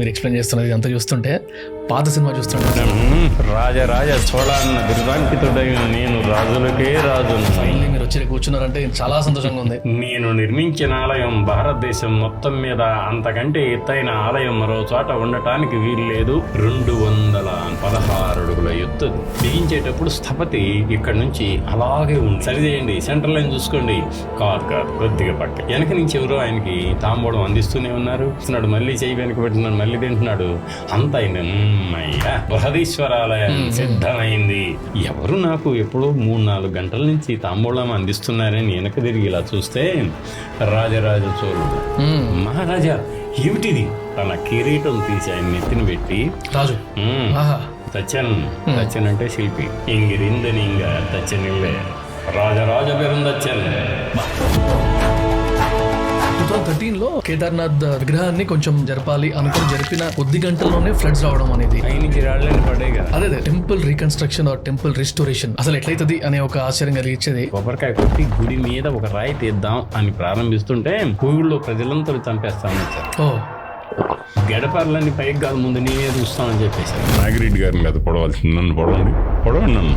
మీరు ఎక్స్ప్లెయిన్ చేస్తున్నది అంతా చూస్తుంటే పాత సినిమా చూస్తుంటే రాజరాజ చోళ అన్న బిరుదాంకితుడైన నేను రాజులకే రాజును. ఫైనల్లీ మీరు వచ్చి కూర్చున్నారంటే చాలా సంతోషంగా ఉంది. నేను నిర్మించిన ఆలయం భారతదేశం మొత్తం మీద అంతకంటే ఎత్తైన ఆలయం మరో చోట ఉండటానికి వీల్లేదు. 216 అడుగుల ఎత్తు. బిగించేటప్పుడు స్థపతి ఇక్కడ నుంచి అలాగే ఉంది. సరిచేయండి, సెంటర్ లైన్ చూసుకోండి. కాదు కొద్దిగా పక్క. వెనక నుంచి ఎవరో ఆయనకి తాంబూలం అందిస్తూనే ఉన్నారు. మళ్ళీ చేయి వెనక పెట్టినాడు, మళ్ళీ తింటున్నాడు. అంత అయ్యా బృహదీశ్వరాలయం సిద్ధమైంది. ఎవరు నాకు ఎప్పుడో 3-4 గంటల నుంచి తాంబూలం అందిస్తున్నారని వెనక తిరిగి ఇలా చూస్తే రాజరాజ చోళుడు. మహారాజా ఏమిటిది? తన కిరీటం తీసి ఆయన నెత్తిన పెట్టి రాజు తచ్చన్ అంటే శిల్పి ఇంగిరిందనింగ తచ్చనిల్లే రాజరాజ పెరుందచ్చన్. 2013లో కేదార్నాథ్ విగ్రహాన్ని కొంచెం జరపాలి అనుకుని జరిపిన కొద్ది గంటల్లోనే ఫ్లడ్స్ రావడం అనేది అదే temple reconstruction or temple restoration అసలు ఎట్లయితది అనే ఒక ఆశ్చర్యం కలిగించేది. కొబ్బరికాయ కొట్టి గుడి మీద ఒక రాయి తీద్దాం అని ప్రారంభిస్తుంటే ఊళ్ళో ప్రజలంతా చంపేస్తామని వచ్చారు. గడపర్లన్నీ పైకి కాదు, ముందు నేనే చూస్తామని చెప్పేశారు. నాగిరెడ్డి గారిని కదా పొడవాల్సింది, నన్ను పొడవండి నన్ను.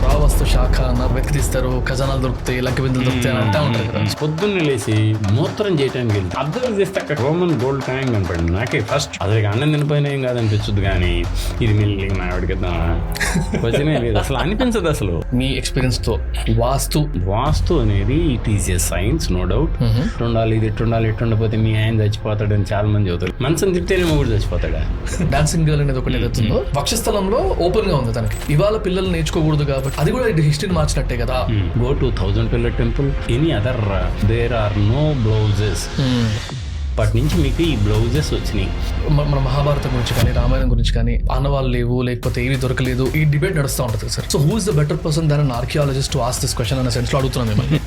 పురావస్తు శాఖ అన్నారు, వెతికిస్తారు, ఖజానాలు దొరుకుతాయి, లక్క బిందులు దొరుకుతాయి అని అంటా ఉంటారు కదా. పొద్దున్నే లేచి మూత్రం చేయడానికి వెళ్తే అబ్జర్వ్ చేస్తే అక్కడ రోమన్ గోల్డ్ కాయిన్ కనపడింది. నాకే ఫస్ట్ అసలు అన్నం తినిపోయినా ఏం కాదనిపించదు, కానీ ఇది మెల్లి నా ఆవిడకిద్దామా వచ్చినే లేదు, అసలు అనిపించదు. అసలు మీ ఎక్స్పీరియన్స్ తో వాస్తు అనేది it is a science, no doubt. ఇట్టుండాలి, ఇది ఇట్టుండాలి, ఇట్టుండపోతే మీ ఆయన చచ్చిపోతాడని చాలా మంది చెబుతారు. మనసుని తిట్టేనేమో కూడా చచ్చిపోతాడా. డాన్సింగ్ గర్ల్ అనేది ఒకటి ఏదైతుందో వక్షస్థలంలో ఓపెన్ గా ఉంది తనకి. ఇవాళ పిల్లలు నేర్చుకోకూడదు కాబట్టి అది కూడా హిస్టరీని మార్చినట్టే కదా. Go to 1000 Pillar temple, any other there are no blouses. అప్పటి నుంచి మీకు ఈ బ్లౌజెస్ వచ్చినాయి. మన మహాభారతం గురించి కానీ రామాయణం గురించి కానీ ఆనవాళ్ళు లేవు, లేకపోతే ఏవి దొరకలేదు, ఈ డిబేట్ నడుస్తూ ఉంటుంది sir. So who is the better person than an archaeologist to ask this question అనే సెన్స్ లో అడుగుతున్నాను మిమ్మల్ని.